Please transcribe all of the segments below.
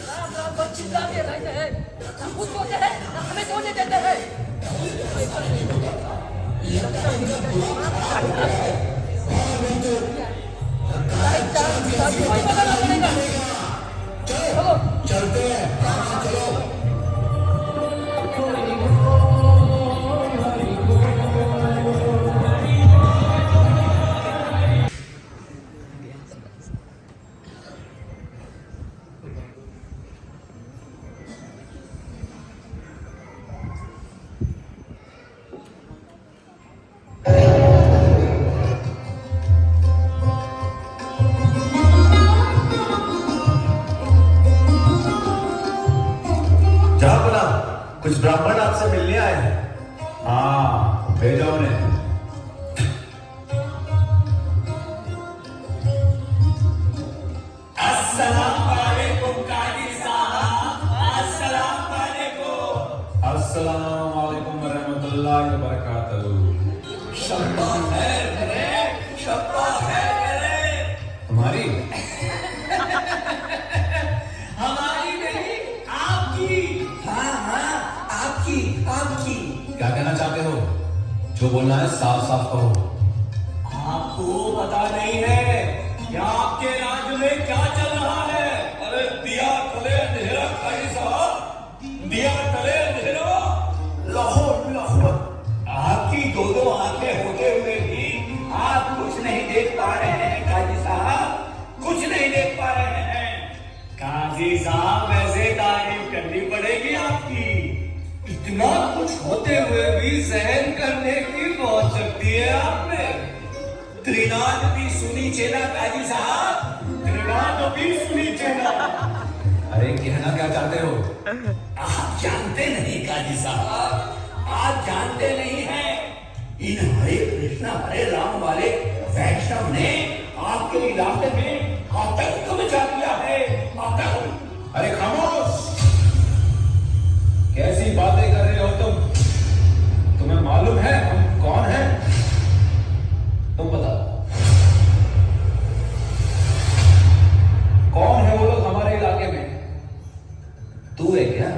राम राम को चिल्लाते रहते हैं, ना खुद सोते हैं ना हमें सोने देते हैं। बताना पड़ेगा। चलते हैं, चलो। कुछ ब्राह्मण आपसे मिलने आए हैं। हाँ, भेजा उन्हें। अस्सलाम वालेकुम काजी साहब। अस्सलाम वालेकुम। अस्सलाम वालेकुम रहमतुल्लाहि व बरकातहू। शब्बा खैर करे, शब्बा खैर करे। तुम्हारी हमारी नहीं, आपकी। हाँ हाँ, आपकी आपकी। क्या कहना चाहते हो? जो बोलना है साफ साफ कहो। आपको पता नहीं है कि आपके राज्य में क्या चल रहा है? अरे दिया तले अंधेरा काजी साहब, दिया तले अंधेरा। लाहौर लाहौर, आपकी दो दो आंखें होते हुए भी आप कुछ नहीं देख पा रहे हैं काजी साहब, कुछ नहीं देख पा रहे हैं। काजी साहब वैसे तारीफ करनी पड़ेगी आपकी, इतना कुछ होते हुए भी सहन करने की बहुत शक्ति है आप में। त्रिनाद भी सुनी चेला काजी साहब, त्रिनाद भी सुनी चेला। अरे कहना क्या चाहते हो? आप जानते नहीं काजी साहब, आप जानते नहीं हैं। इन हरे कृष्णा हरे राम वाले वैष्णव ने आपके इलाके में आतंक मचा दिया है, आतंक। अरे खामोश! कैसी बातें कर रहे हो तुम? तुम्हें मालूम है हम कौन हैं? तुम बताओ, कौन है वो लोग हमारे इलाके में? तू है क्या?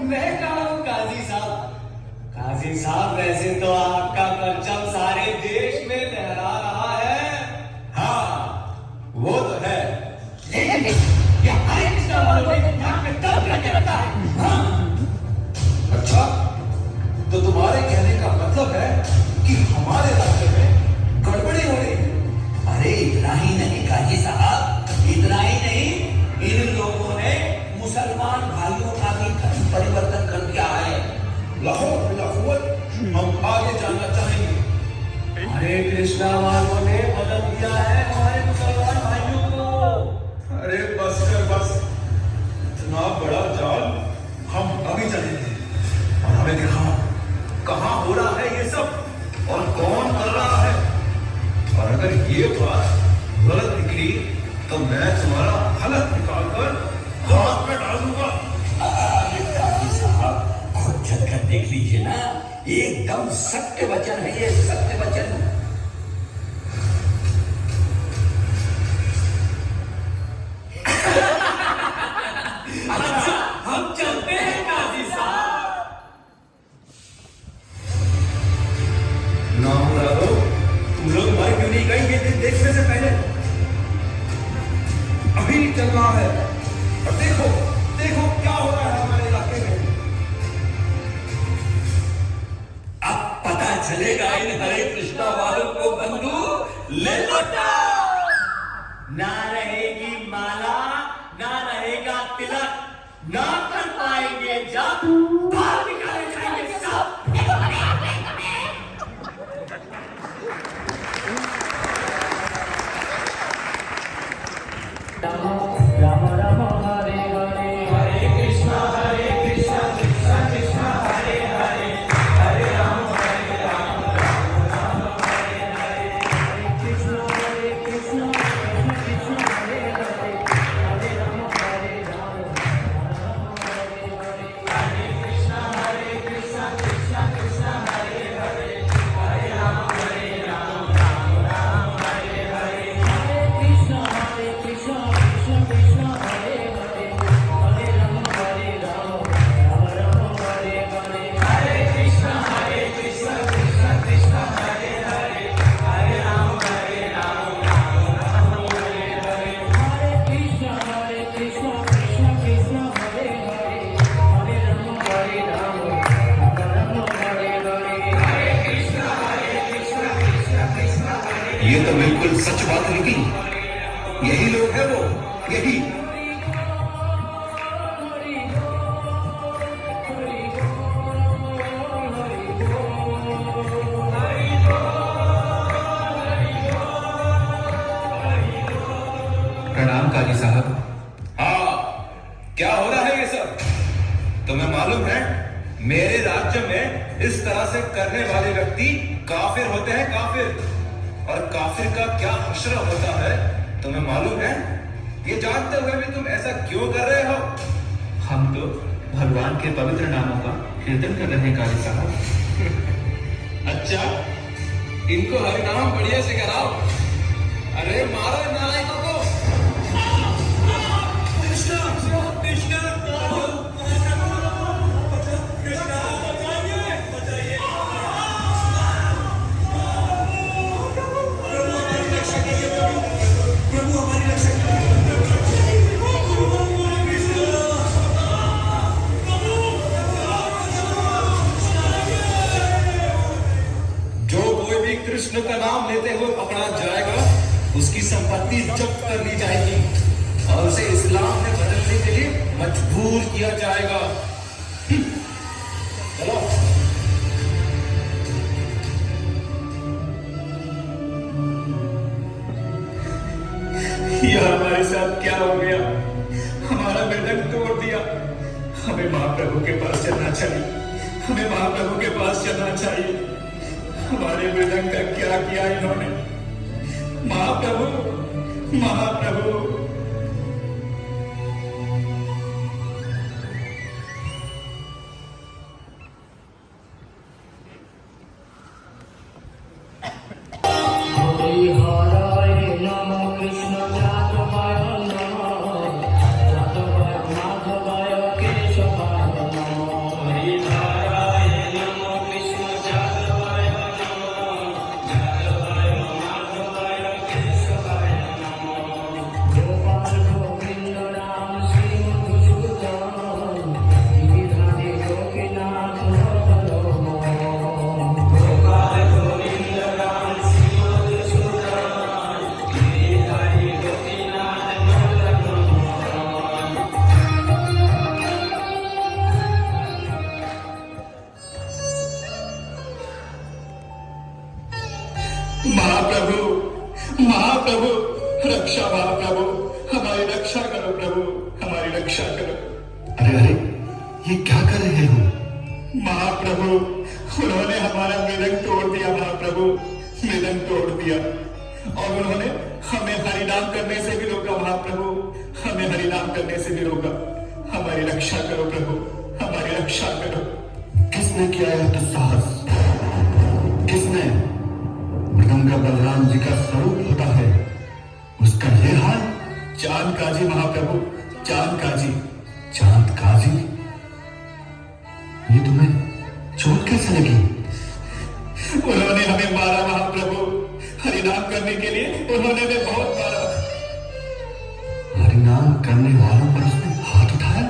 मैं कहा हूं काजी साहब। काजी साहब वैसे तो आपका परचम सारे देश में लहरा रहा है। हाँ, वो तो है। अच्छा, तो तुम्हारे कहने का मतलब है कि हमारे राज्य में गड़बड़ी हो रही है? अरे इतना ही नहीं काजी साहब, इतना ही नहीं, इन लोगों ने मुसलमान भाइयों का भी धर्म परिवर्तन कर दिया है। लाहौर लाहौर, हम आगे जानना चाहेंगे। हरे कृष्णा वालों ने बदल दिया है हमारे मुसलमान भाइयों को। अरे बस कर बस, इतना बड़ा जाल हम अभी जानेंगे और हमें दिखाओ कहां हो रहा है ये सब और कौन कर रहा है। और अगर ये बात गलत निकली तो मैं तुम्हारा हलक निकाल कर हाथ में डाल दूंगा। साहब खुद चलकर देख लीजिए ना, एकदम सत्य वचन है ये, सत्य वचन। अच्छा, हम चलते हैं काजी साहब। ना मुरा दो, तुम लोग मर क्यों नहीं गए ये दिन देखने से पहले? अभी चलना है और देखो देखो क्या हो रहा है हमारे इलाके में। अब पता चलेगा इन हरे कृष्णा वालों को बंदूक ले लौटा। ना रहेगी माला, ना रहेगा तिलक, ना कर पाएंगे जब, बाहर निकाले जाएंगे सब। राम राम हरे हरे, हरे कृष्णा कृष्णा कृष्णा हरे हरे, हरे राम राम राम हरे हरे। कृष्ण कृष्ण कृष्ण हरे हरे, हरे राम हरे राम, राम राम ये तो बिल्कुल सच बात निकली। यही लोग हैं वो, यही। प्रणाम काजी साहब। हाँ, क्या हो रहा है ये सब? तुम्हें मालूम है मेरे राज्य में इस तरह से करने वाले व्यक्ति काफिर होते हैं, काफिर। और काफिर का क्या हश्र होता है तुम्हें मालूम है? ये जानते हुए भी तुम ऐसा क्यों कर रहे हो? हम तो भगवान के पवित्र नामों का कीर्तन कर रहे हैं काजी साहब। अच्छा, इनको हरिनाम बढ़िया से कराओ। अरे मारो इन नालायकों को। कृष्ण का नाम लेते हुए पकड़ा जाएगा, उसकी संपत्ति जब्त कर ली जाएगी और उसे इस्लाम में बदलने के लिए मजबूर किया जाएगा। चलो। यह हमारे साथ क्या हो गया? हमारा मृदंग तोड़ दिया। हमें महाप्रभु के पास चलना चाहिए, हमें महाप्रभु के पास चलना चाहिए। हमारे मृदंग का क्या किया इन्होंने? महाप्रभु, महाप्रभु। महाप्रभु, महाप्रभु, रक्षा महाप्रभु, हमारी रक्षा करो प्रभु, हमारी रक्षा करो। अरे अरे, ये क्या कर रहे हो? महाप्रभु, उन्होंने हमारा मृदंग तोड़ दिया। महाप्रभु, मृदंग तोड़ दिया और उन्होंने हमें हरिनाम करने से भी रोका। महाप्रभु, हमें हरिनाम करने से भी रोका। हमारी रक्षा करो प्रभु, हमारी रक्षा करो। किसने किया यह दुस्साहस? किसने? मृदंग बलराम जी का स्वरूप होता है, उसका ये हाल। चांद काजी महाप्रभु, चांद काजी। चांद काजी? ये तुम्हें चोट कैसे लगी? उन्होंने हमें मारा महाप्रभु, हरिनाम करने के लिए उन्होंने हमें बहुत मारा। हरिनाम करने वालों पर उसने हाथ उठाया?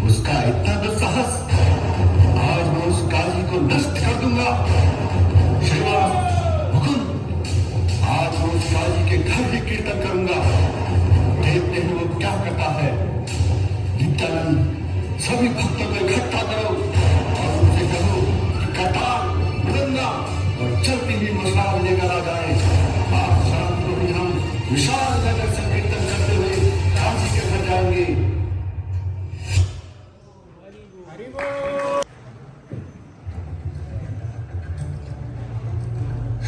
उसका इतना दुस्साहस! आज मैं उस काजी को नष्ट कर दूंगा। श्रीवास, आज मैं उस काजी के घर ही कीर्तन करूंगा। देखते हैं वो क्या करता है। नित्यानंद, सभी भक्तों को इकट्ठा करो और उनसे कहो कि कतार, मृदंगा और चलती हुई मशाल लेकर आ जाए। आज शाम को ही हम विशाल नगर संकीर्तन करते हुए काशी के घर जाएंगे।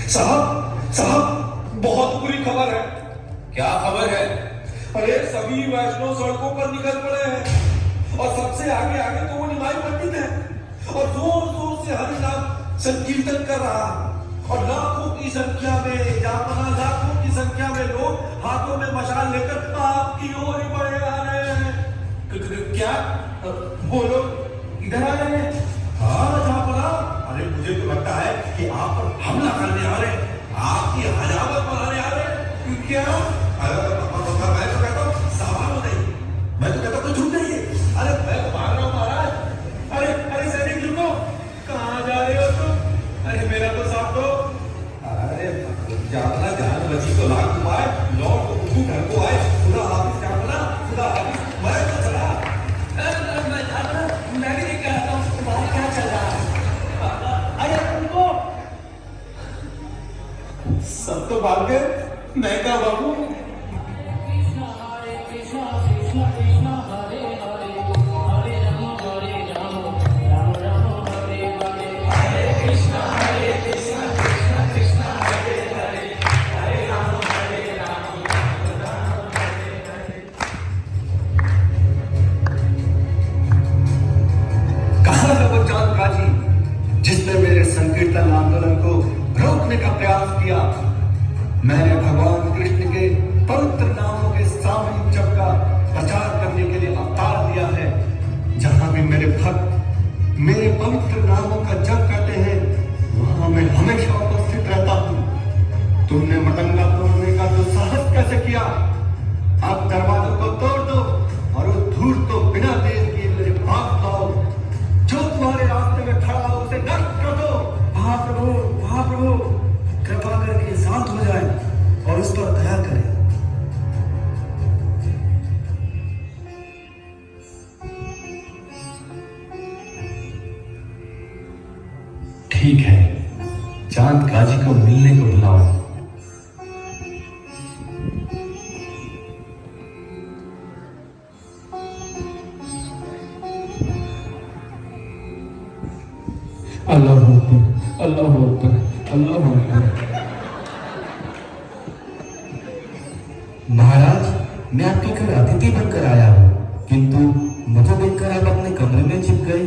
साहब, साहब, बहुत बुरी खबर है। क्या खबर है? अरे सभी वैष्णव सड़कों पर निकल पड़े हैं और सबसे आगे आगे तो वो निमाई पंडित है और जोर जोर से हरिनाम संकीर्तन कर रहा है और लाखों की संख्या में, जापना लाखों की संख्या में लोग हाथों में मशाल लेकर आपकी ओर ही बढ़े आ रहे हैं। क्या वो लोग इधर आ रहे हैं? हाँ जापना, अरे मुझे तो लगता है कि आप पर हमला करने आ रहे हैं, आपकी हजामत बनाने आ रहे हैं। क्या? मैं तो कहता हूँ सावधान हो जाइए, मैं तो कहता हूँ झूठ नहीं है। अरे मैं तो भाग रहा हूँ महाराज। अरे अरे सैनिक रुको, कहाँ जा रहे हो तुम? अरे मेरा तो साथ दो। अरे जापना लौट तू घर को आए। खुदा हाफिज क्या बोला? खुदा हाफिज मैं तो चला। मैं जानता हूं, मैं भी नहीं कहता हूं तुम्हारा क्या चल रहा है। अरे तुमको सब तो भाग गए, मैं क्या भागूं? कहाँ है वो चांद काजी जिसने मेरे संकीर्तन आंदोलन को रोकने का प्रयास किया? मैंने भगवान कृष्ण के पवित्र नामों के सामूहिक जप का प्रचार करने के लिए अवतार लिया है। जहां भी मेरे भक्त मेरे पवित्र नामों का जप करते हैं वहां मैं हमेशा उपस्थित रहता हूं। तुमने मटंगा तोड़ने का दुस्साहस कैसे किया? अब दरवाजों को तोड़ दो और उस धूल को बिना देर किए मेरे पास लाओ। जो तुम्हारे रास्ते में खड़ा हो उसे नष्ट कर दो। महाप्रभु, महाप्रभु, कृपा करके शांत हो जाएं और उस पर दया करें। ठीक है, चांद काजी को मिलने को बुलाओ। अल्लाह अकबर, अल्लाह अकबर, अल्लाह अकबर। महाराज, मैं आपके घर अतिथि बनकर आया हूँ, किंतु मुझे देखकर आप अपने कमरे में छिप गए।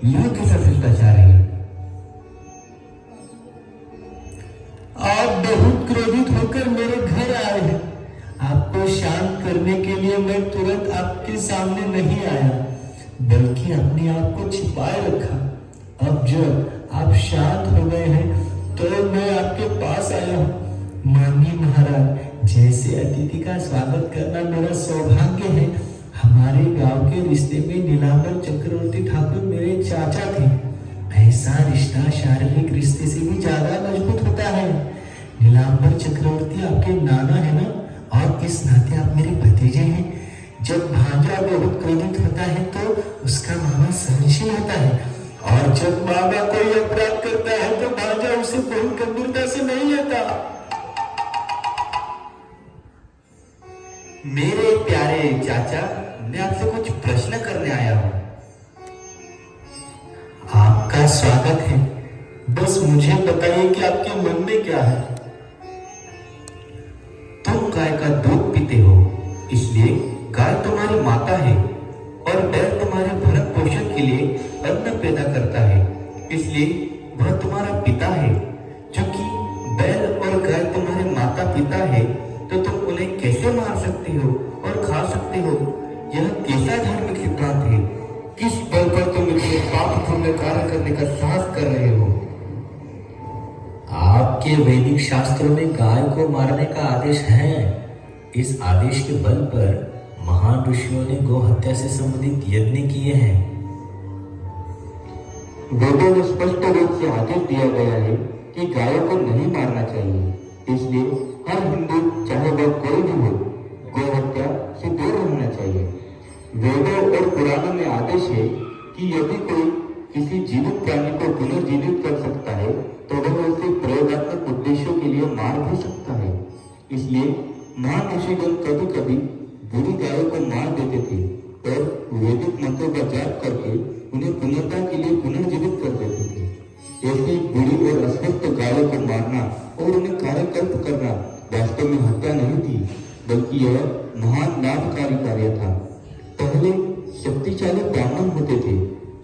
यह कैसा शिष्टाचार है? आप बहुत क्रोधित होकर मेरे घर आए हैं। आपको शांत करने के लिए मैं तुरंत आपके सामने नहीं आया, बल्कि अपने आप को छिपाए रखा। अब जब आप शांत हो गए हैं तो मैं आपके पास आया हूँ। माननीय महाराज, जैसे अतिथि का स्वागत करना मेरा सौभाग्य है। हमारे गांव के रिश्ते में नीलांबर चक्रवर्ती ठाकुर मेरे चाचा थे। ऐसा रिश्ता शारीरिक रिश्ते से भी ज्यादा मजबूत होता है। नीलांबर चक्रवर्ती आपके नाना है ना, और इस नाते आप मेरे भतीजे हैं। जब भांजा बहुत क्रोधित होता है तो उसका मामा सहनशील होता है, और जब मामा कोई अपराध करता है तो भांजा उसे बहुत गंभीरता से नहीं लेता। मेरे प्यारे चाचा, मैं आपसे कुछ प्रश्न करने आया हूँ। आपका स्वागत है। बस मुझे बताइए कि आपके मन में क्या है। तुम गाय का दूध पीते हो, इसलिए गाय तुम्हारी माता है, और बैल तुम्हारे भरण पोषण के लिए अन्न पैदा करता है, इसलिए वह तुम्हारा पिता है। क्योंकि बैल और गाय तुम्हारे माता पिता है, तो तुम उन्हें कैसे मार सकते हो और खा सकते हो? यह कैसा धार्मिक सिद्धांत है? किस बल पर तुम इतने पापपूर्ण कार्य करने का साहस कर रहे हो? आपके वैदिक शास्त्रों में गाय को मारने का आदेश है। इस आदेश के बल पर महान ऋषियों ने गौ हत्या से संबंधित यज्ञ किए हैं। वेदों में स्पष्ट रूप से आदेश दिया गया है कि गायों को नहीं मारना चाहिए, इसलिए हर हिंदू, चाहे वह कोई भी हो, गौ हत्या से दूर रहना चाहिए। वेदों और पुराणों में आदेश है कि यदि कोई किसी जीवित प्राणी को पुनर्जीवित कर सकता है तो वह उसे प्रयोगात्मक उद्देश्यों के लिए मार भी सकता है। इसलिए महान ऋषिगण कभी कभी बुरी गायों को मार देते थे और वैदिक मंत्रों का जाप करके उन्हें पुनर्ता के लिए पुनर्जीवित कर देते थे। ऐसी बुरी और अस्वस्थ गायों को मारना और उन्हें कायकल्प करना वास्तव में हत्या नहीं थी, बल्कि यह महान लाभकारी कार्य था। पहले शक्तिशाली ब्राह्मण होते थे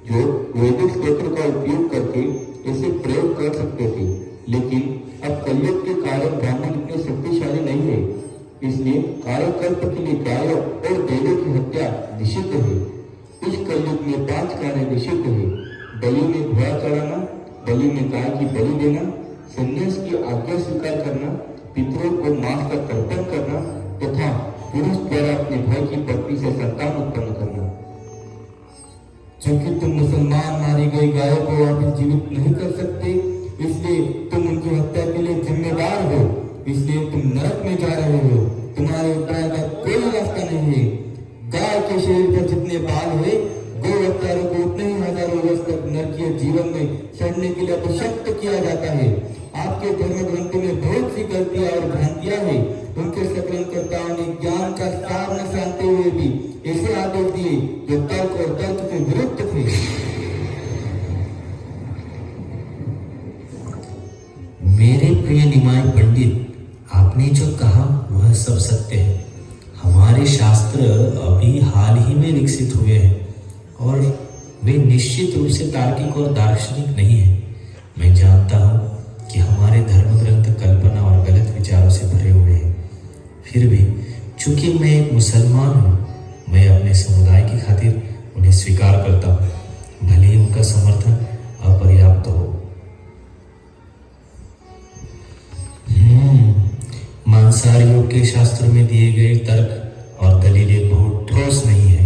जो वैदिक स्त्रोत्र का उपयोग करके इसे प्रयोग कर सकते थे, लेकिन अब कलयुग के कारण ब्राह्मण इतने शक्तिशाली नहीं है, इसलिए कायकल्प के लिए गाय और बैलों की हत्या निषिद्ध है। इस कलयुग में 5 कार्य निषिद्ध है: बलि में घोड़ा चढ़ाना, बलि में गाय की बलि देना, संन्यास की आज्ञा स्वीकार करना, पितरों को मांस का तर्पण करना तथा पुरुष द्वारा अपने भाई की पत्नी से संतान उत्पन्न करना। क्योंकि तुम मुसलमान मारी गई गायों को वापस जीवित नहीं कर सकते, इसलिए तुम उनकी हत्या के लिए जिम्मेदार हो। इसलिए तुम नरक में जा रहे हो। तुम्हारे उद्धार का कोई रास्ता नहीं है। गाय के शरीर पर जितने बाल है, गोहत्यारों को उतने ही हजारों वर्ष तक नरकीय जीवन में सड़ने के लिए अभिशप्त किया जाता है। आपके धर्म ग्रंथों में बहुत सी गलतियां और भ्रांतियां हैं। उनके संकलनकर्ताओं ने ज्ञान का सार न जानते हुए भी ऐसे आदेश दिए जो तर्क और तर्क के विरुद्ध थे। मेरे प्रिय निमाय पंडित, आपने जो कहा वह सब सत्य है। हमारे शास्त्र अभी हाल ही में विकसित हुए हैं और वे निश्चित रूप से तार्किक और दार्शनिक नहीं है। मैं जानता हूँ कि हमारे धर्म ग्रंथ कल्पना और गलत विचारों से भरे हुए हैं। फिर भी चूंकि मैं एक मुसलमान हूँ, मैं अपने समुदाय की खातिर उन्हें स्वीकार करता हूँ, भले ही उनका समर्थन अपर्याप्त हो। मांसाहारी योग के शास्त्र में दिए गए तर्क और दलीलें बहुत ठोस नहीं है।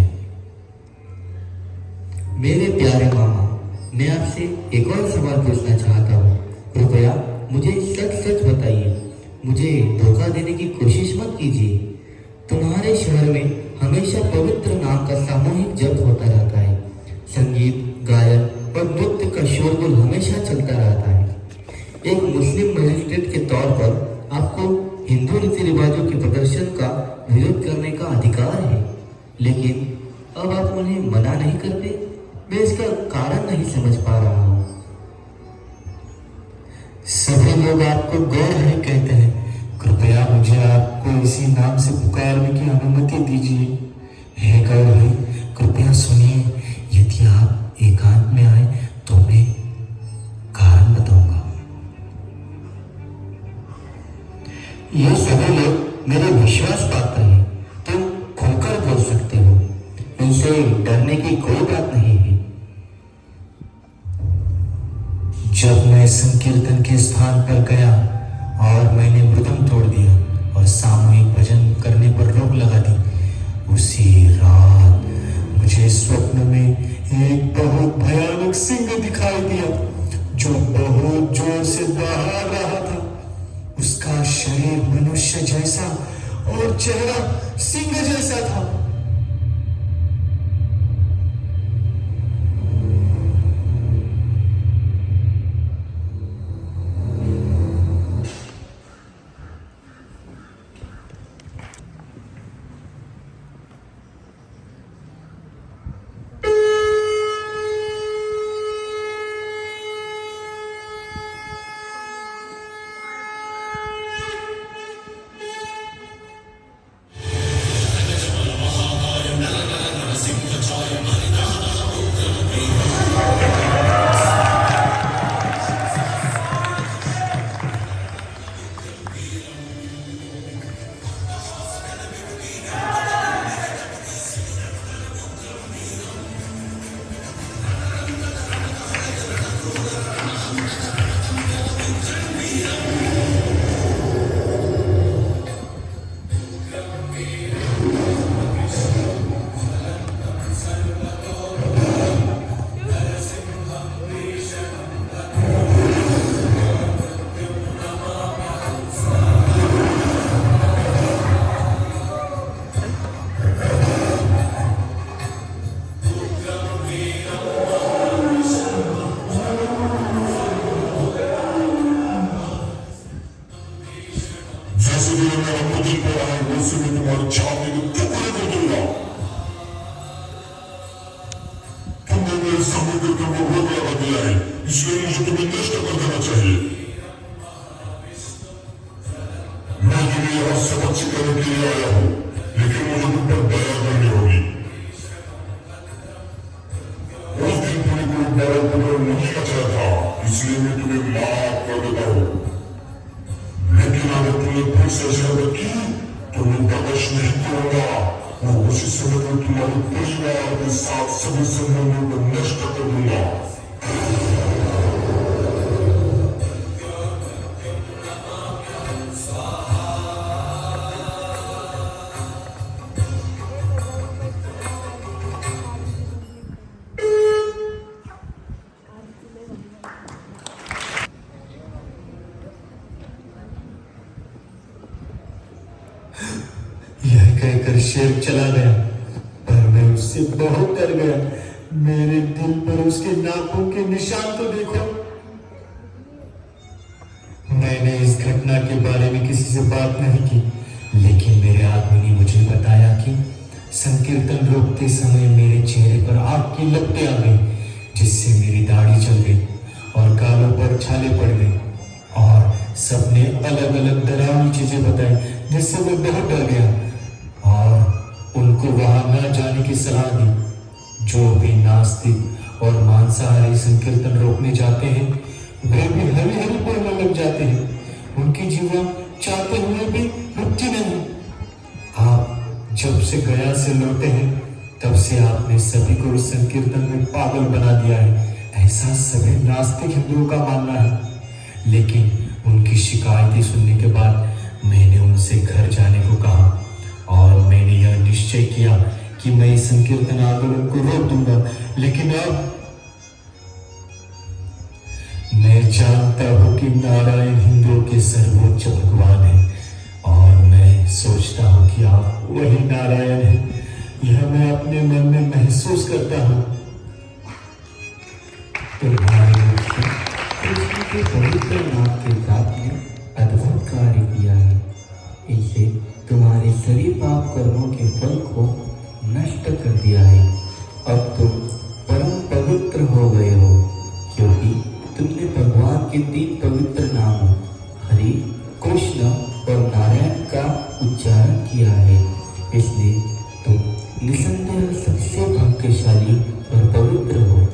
मेरे प्यारे मामा, मैं आपसे एक और सवाल पूछना चाहता हूँ। कृपया मुझे सच सच बताइए। मुझे धोखा देने की कोशिश मत कीजिए। तुम्हारे शहर में हमेशा पवित्र नाम का सामूहिक जप होता रहता है। संगीत, गायन और नृत्य का शोरगुल हमेशा चलता रहता है। एक मुस्लिम मजिस्ट्रेट के तौर पर आपको हिंदू रीति रिवाजों के प्रदर्शन का विरोध करने का अधिकार है, लेकिन अब आप उन्हें मना नहीं करते। मैं इसका कारण नहीं समझ पा रहा हूँ। सभी लोग आपको गौरहरि कहते हैं। कृपया मुझे आपको इसी नाम से पुकारने की अनुमति दीजिए। हे गौरहरि, कृपया सुनिए। यदि आप एकांत में आए तो मैं कारण बताऊंगा। ये सभी लोग मेरे विश्वास पात्र हैं। तुम खुलकर बोल सकते हो। इनसे डरने की कोई बात नहीं है। जब मैं संकीर्तन के स्थान पर गया और मैंने मृदंग तोड़ दिया और सामूहिक भजन करने पर रोक लगा दी, उसी रात मुझे स्वप्न में एक बहुत भयानक सिंह दिखाई दिया जो बहुत जोर से दहाड़ रहा था। उसका शरीर मनुष्य जैसा और चेहरा सिंह जैसा था। इसलिए मुझे तुम्हें नष्ट कर देना चाहिए। मैं तुम्हें यहाँ सबक सिखाने के लिए आया हूँ, लेकिन मुझे तुम पर दया करनी होगी। उस दिन तुम्हें कोई बड़ा पुत्र नहीं बचा था, इसलिए मैं तुम्हें माफ कर देता हूँ। लेकिन अगर तुमने फिर से जियादत की तो मैं बर्दाश्त नहीं करूंगा और उसी समय में तुम्हारे परिवार के साथ सभी संबंधों को नष्ट कर दूंगा। कहकर शेर चला गया, पर मैं उससे बहुत डर गया। मेरे दिल पर उसके नाखून के निशान तो देखो। मैंने इस घटना के बारे में किसी से बात नहीं की, लेकिन मेरे आदमी ने मुझे बताया कि संकीर्तन रोकते समय मेरे चेहरे पर आग की लपटें आ गई, जिससे मेरी दाढ़ी जल गई और गालों पर छाले पड़ गए, और सबने अलग अलग डरावनी चीजें बताई, जिससे मैं बहुत डर गया और उनको वहां न जाने की सलाह दी। जो भी नास्तिक और मांसाहारी संकीर्तन रोकने जाते हैं, वे भी हरी हरी बोलने लग जाते हैं। उनकी जीवन चाहते हुए भी रुकती नहीं। आप जब से गया से लौटे हैं, तब से आपने सभी को इस संकीर्तन में पागल बना दिया है, ऐसा सभी नास्तिक हिंदुओं का मानना है। लेकिन उनकी शिकायतें सुनने के बाद मैंने उनसे घर जाने को कहा और मैंने यह निश्चय किया कि मैं इस संकीर्तन आंदोलन को रोक दूंगा। लेकिन अब मैं जानता हूं कि नारायण हिंदुओं के सर्वोच्च भगवान है, और मैं सोचता हूं कि आप वही नारायण हैं। यह मैं अपने मन में महसूस करता हूं। कृष्ण के पवित्र नाम के जाप ने अद्भुत कार्य किया है। इसे तुम्हारे सभी पाप कर्मों के फल को नष्ट कर दिया है। अब तुम परम पवित्र हो गए हो, क्योंकि तुमने भगवान के 3 पवित्र नामों हरि, कृष्ण और नारायण का उच्चारण किया है। इसलिए तुम निसंदेह सबसे भाग्यशाली और पवित्र हो।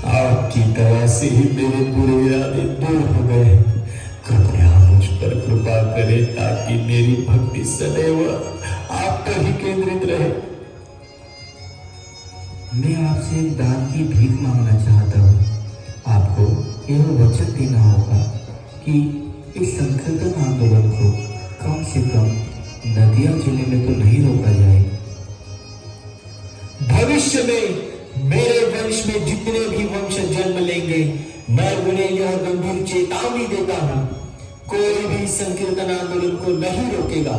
आपकी दया से ही मेरे बुरे इरादे दूर हो गए। कृपया मुझ पर कृपा करें, ताकि मेरी भक्ति सदैव आप पर ही केंद्रित रहे। मैं आपसे एक दान की भीख मांगना चाहता हूँ। आपको यह वचन देना होगा कि इस संकीर्तन आंदोलन को कम से कम नदिया जिले में तो नहीं रोका जाए। भविष्य में मेरे वंश में जितने भी वंश जन्म लेंगे, मैं उन्हें यह गंभीर चेतावनी देता हूं, कोई भी संकीर्तन आंदोलन को नहीं रोकेगा।